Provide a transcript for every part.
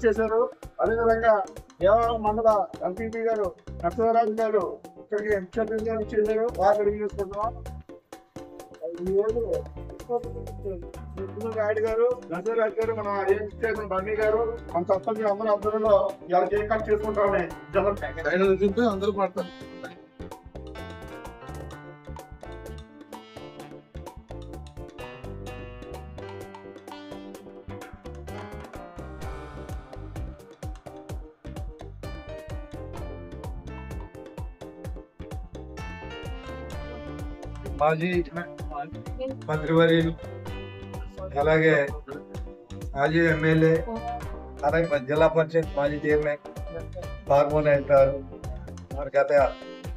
చేశారు. అదేవిధంగా దేవాలయం మండల ఎంపీపీ గారు నరసింహరాజు గారు ఇక్కడికి ముఖ్య అతిథిగా చేశారు. వారు అడిగి చేసుకుంటున్నాం. రాయుడు గారు, నరసింహరాజు గారు, మన ఏం బండి గారు, మన సర్పంచ్ అందరూ అందరిలో ఇలా కేక్ కట్ చేసుకుంటామని జనం అందరూ పడతారు. మాజీ మంత్రివర్యులు, అలాగే మాజీ ఎమ్మెల్యే, అలాగే జిల్లా పరిషత్ మాజీ చైర్మన్ బాగుమోహన్ గారు, గత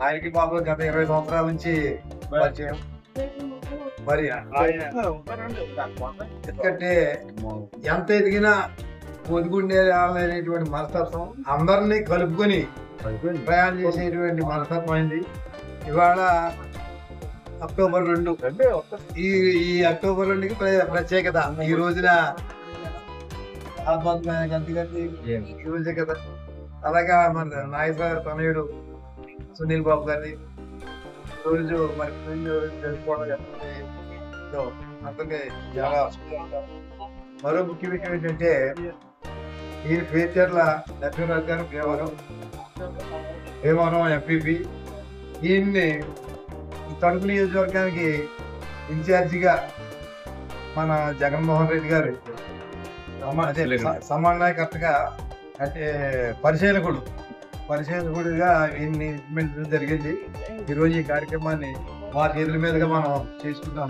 ఆయనకి మాకు గత 20 సంవత్సరాల నుంచి పరిచయం. మరి ఎందుకంటే ఎంత ఎదిగినా పొదుగుండేటువంటి మనస్తత్వం, అందరినీ కలుపుకొని ప్రయాణం చేసేటువంటి మనస్తత్వం అయింది. ఇవాళ అక్టోబర్ 2 ఈ అక్టోబర్ 2కి ప్రత్యేకత. ఈ రోజున కదా. అలాగా మన నాగేశ్వర తనయుడు సునీల్ బాబు గారిని రోజు మరి తెలుసుకోవడం అందరికీ చాలా. మరో ముఖ్య విషయం ఏంటంటే ఈ పేచర్ల నరసింహరాజు గారు భీమవరం ఎంపీపీ, ఈయన్ని తణుకు నియోజకవర్గానికి ఇన్ఛార్జిగా మన జగన్మోహన్ రెడ్డి గారు సమన్వయకర్తగా అంటే పరిశీలకుడిగా ఈయన్ని ఇంప్లిమెంట్ జరిగింది. ఈరోజు ఈ కార్యక్రమాన్ని మా చేతుల మీదుగా మనం చేసుకుంటాం.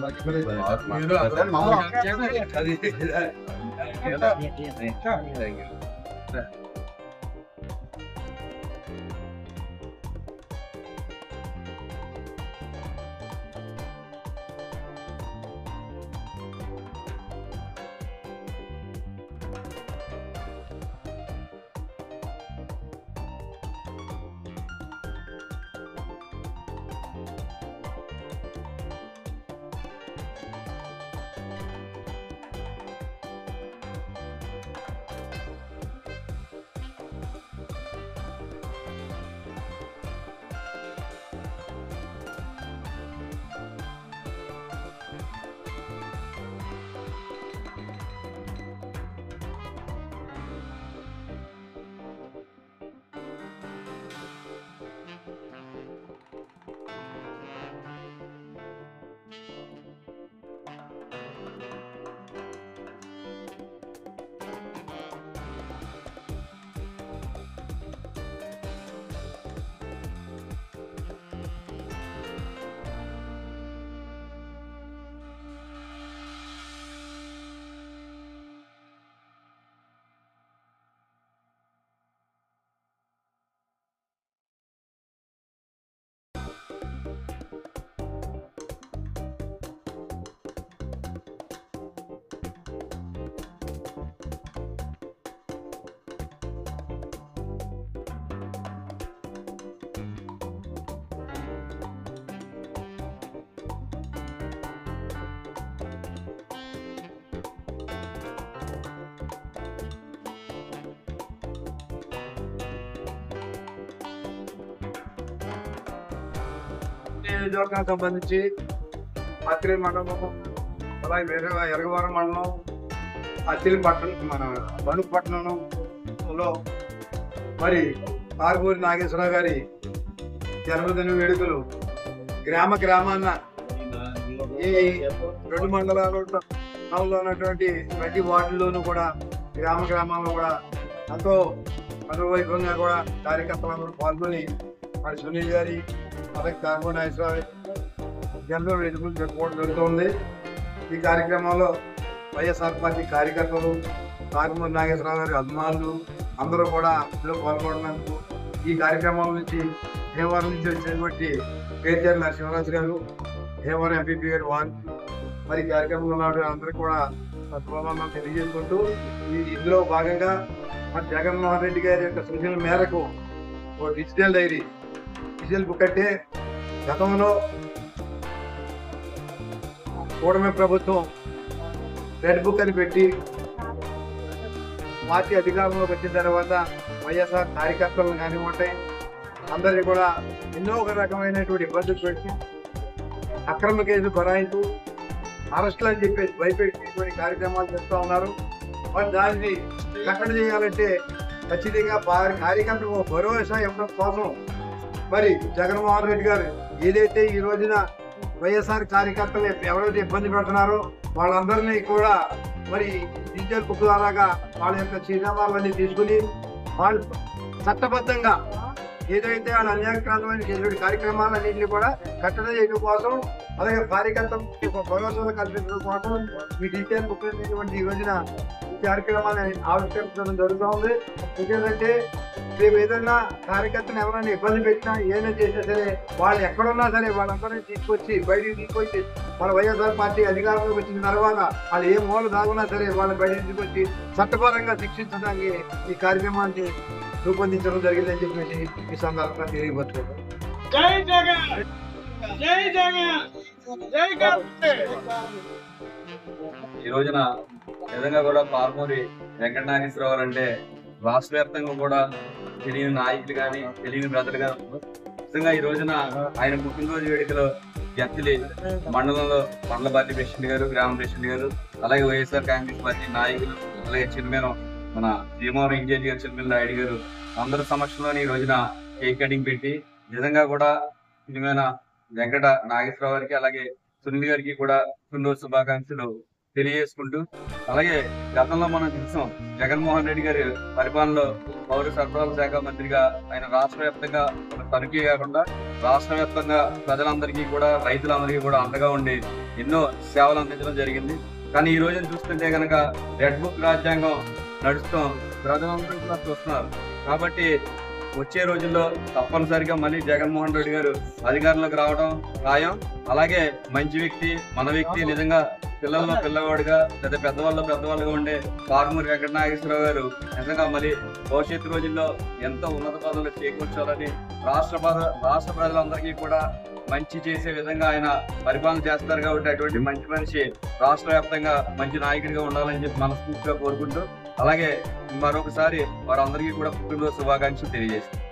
నియోజకవర్గానికి సంబంధించి అత్తిలి మండలం, అలాగే వేరే ఎరగవరం మండలం, అత్తిలి పట్టణం, మన బణుకు పట్టణంలో మరి కారుమూరి నాగేశ్వరరావు గారి జన్మదిన వేడుకలు గ్రామాన్న ఈ 2 మండలాలలో ఉన్నటువంటి ప్రతి వార్డుల్లోనూ కూడా గ్రామాల్లో కూడా ఎంతో అనువైభవంగా కూడా కార్యకర్తలందరూ పాల్గొని మరి సునీల్ గారి అలాగే కారుమూరి నాగేశ్వరరావు జన్మదిన వేడుకలు జరుపుకోవడం జరుగుతుంది. ఈ కార్యక్రమంలో వైఎస్ఆర్ పార్టీ కార్యకర్తలు, కారుమూరి నాగేశ్వరరావు గారి అభిమానులు అందరూ కూడా ఇందులో పాల్గొనడానికి ఈ కార్యక్రమం నుంచి భీమవరం నుంచి వచ్చినటువంటి పేర్చారు నరసింహరాజు గారు, భీమవరం ఎంపీపీ గారు, వారు మరి కార్యక్రమంలో ఉన్న అందరికీ కూడా శుభాకాంక్షలు తెలియజేసుకుంటూ ఇందులో భాగంగా మరి జగన్మోహన్ రెడ్డి గారి యొక్క సూచనల మేరకు ఓ డిజిటల్ బుక్ అంటే గతంలో కూటమి ప్రభుత్వం రెడ్ బుక్ అని పెట్టి పార్టీ అధికారంలోకి వచ్చిన తర్వాత వైఎస్ఆర్ కార్యకర్తలను కానివ్వండి అందరినీ కూడా ఎన్నో ఒక రకమైనటువంటి ఇబ్బందులు పెట్టి అక్రమ కేసులు బరాయించు అరెస్టులు అని చెప్పేసి భయపెట్టేటువంటి కార్యక్రమాలు చేస్తూ ఉన్నారు. మరి దాన్ని కట్టడి చేయాలంటే ఖచ్చితంగా కార్యకర్తలకు భరోసా ఇవ్వడం కోసం మరి జగన్మోహన్ రెడ్డి గారు ఏదైతే ఈ రోజున వైఎస్ఆర్ కార్యకర్తలు ఎవరైతే ఇబ్బంది పెడుతున్నారో వాళ్ళందరినీ కూడా మరి డిజిటల్ బుక్ ద్వారాగా వాళ్ళ యొక్క చిరునామాలన్నీ తీసుకుని వాళ్ళు చట్టబద్ధంగా ఏదైతే వాళ్ళ అన్యాయక్రాంతమైన చేసిన కార్యక్రమాలన్నింటినీ కూడా కట్టడి చేయడం కోసం అలాగే కార్యకర్తలకు భరోసా కల్పించడం కోసం ఈ డిజిటల్ బుక్ అనేటువంటి ఈ రోజున ఈ కార్యక్రమాన్ని ఆవిష్కరించడం జరుగుతూ ఉంది. ఎందుకంటే రేపు ఏదైనా కార్యకర్తను ఎవరైనా ఇబ్బంది పెట్టినా ఏమైనా చేసినా సరే వాళ్ళు ఎక్కడున్నా సరే వాళ్ళందరినీ తీసుకొచ్చి బయటికి తీసుకొచ్చి మన వైఎస్ఆర్ పార్టీ అధికారంలోకి వచ్చిన తర్వాత వాళ్ళు ఏ మూల దాగున్నా సరే వాళ్ళని బయటికి తీసుకొచ్చి చట్టపరంగా శిక్షించడానికి ఈ కార్యక్రమాన్ని రూపొందించడం జరిగిందని చెప్పేసి ఈ సందర్భంగా తెలియబోతున్నాను. జై జగన్, జై జగన్, జై జగన్. ఈ రోజున నిజంగా కూడా పార్మూరి వెంకట నాగేశ్వరరావు అంటే రాష్ట్ర వ్యాప్తంగా కూడా తెలియని నాయకులు కానీ తెలియని బ్రదర్ గారు నిజంగా ఈ రోజున ఆయన పుట్టినరోజు వేడుకలో గెత్తలి మండలంలో మండల పార్టీ ప్రెసిడెంట్ గారు, గ్రామ ప్రెసిడెంట్ గారు, అలాగే వైఎస్ఆర్ కాంగ్రెస్ పార్టీ నాయకులు, అలాగే చైర్మన్ మన భీమవరం ఇంజనీర్ గారు, చైర్మన్ నాయుడు గారు అందరి సమక్షంలోని ఈ రోజున కేక్ కటింగ్ పెట్టి నిజంగా కూడా నిజమైన వెంకట నాగేశ్వరరావు గారికి అలాగే సునీల్ గారికి కూడా పుట్టినరోజు శుభాకాంక్షలు తెలియజేసుకుంటూ, అలాగే గతంలో మనం చూసాం జగన్మోహన్ రెడ్డి గారి పరిపాలనలో పౌర సరఫరాల శాఖ మంత్రిగా ఆయన రాష్ట్ర వ్యాప్తంగా తనిఖీ కాకుండా రాష్ట్ర వ్యాప్తంగా ప్రజలందరికీ కూడా రైతులందరికీ కూడా అండగా ఉండి ఎన్నో సేవలు అందించడం జరిగింది. కానీ ఈ రోజున చూస్తుంటే కనుక రెడ్ బుక్ రాజ్యాంగం నడుస్తాం ప్రజలందరూ కూడా చూస్తున్నారు. కాబట్టి వచ్చే రోజుల్లో తప్పనిసరిగా మళ్ళీ జగన్మోహన్ రెడ్డి గారు అధికారంలోకి రావడం ఖాయం. అలాగే మంచి వ్యక్తి, మన వ్యక్తి, నిజంగా పిల్లల్లో పిల్లవాడుగా లేదా పెద్దవాళ్ళలో పెద్దవాళ్ళుగా ఉండే పార్మూరి వెంకట నాగేశ్వరరావు గారు నిజంగా మళ్ళీ భవిష్యత్తు రోజుల్లో ఎంతో ఉన్నత పదవులు చేకూర్చాలని రాష్ట్ర ప్రజలందరికీ కూడా మంచి చేసే విధంగా ఆయన పరిపాలన చేస్తారు. కాబట్టి అటువంటి మంచి మనిషి రాష్ట్ర వ్యాప్తంగా మంచి నాయకుడిగా ఉండాలని చెప్పి మనస్ఫూర్తిగా కోరుకుంటూ, అలాగే మరొకసారి వారందరికీ కూడా పుట్టినరోజు శుభాకాంక్షలు తెలియజేస్తారు.